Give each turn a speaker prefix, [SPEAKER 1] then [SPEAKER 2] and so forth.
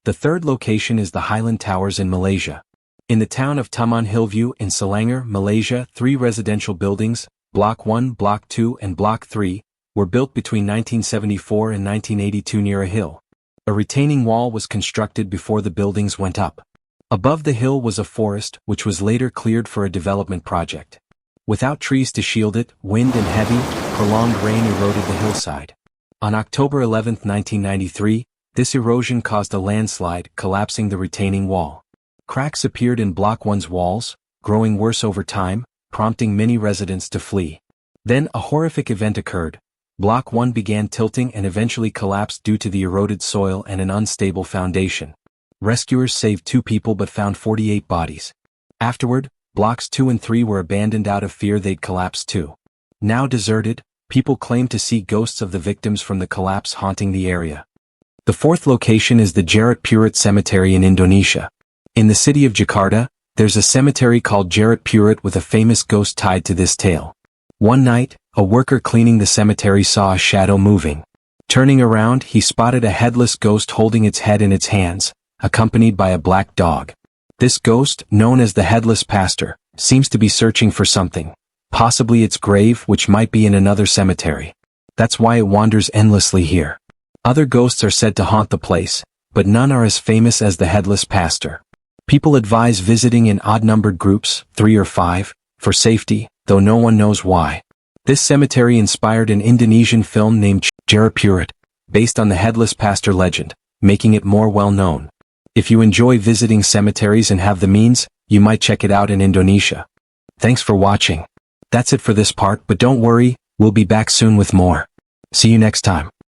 [SPEAKER 1] The third location is the Highland Towers in Malaysia. In the town of Taman Hillview in Selangor, Malaysia, 3 residential buildings, Block 1, Block 2 and Block 3, were built between 1974 and 1982 near a hill. A retaining wall was constructed before the buildings went up. Above the hill was a forest, which was later cleared for a development project. Without trees to shield it, wind and heavy, prolonged rain eroded the hillside. On October 11, 1993, this erosion caused a landslide, collapsing the retaining wall. Cracks appeared in Block 1's walls, growing worse over time, prompting many residents to flee. Then a horrific event occurred. Block 1 began tilting and eventually collapsed due to the eroded soil and an unstable foundation. Rescuers saved 2 people but found 48 bodies. Afterward, Blocks 2 and 3 were abandoned out of fear they'd collapse too. Now deserted, people claim to see ghosts of the victims from the collapse haunting the area. The fourth location is the Jeruk Purut Cemetery in Indonesia. In the city of Jakarta, there's a cemetery called Jeruk Purut with a famous ghost tied to this tale. One night, a worker cleaning the cemetery saw a shadow moving. Turning around, he spotted a headless ghost holding its head in its hands, accompanied by a black dog. This ghost, known as the Headless Pastor, seems to be searching for something, possibly its grave, which might be in another cemetery. That's why it wanders endlessly here. Other ghosts are said to haunt the place, but none are as famous as the Headless Pastor. People advise visiting in odd-numbered groups, 3 or 5, for safety, though no one knows why. This cemetery inspired an Indonesian film named Jeruk Purut, based on the Headless Pastor legend, making it more well-known. If you enjoy visiting cemeteries and have the means, you might check it out in Indonesia. Thanks for watching. That's it for this part, but don't worry, we'll be back soon with more. See you next time.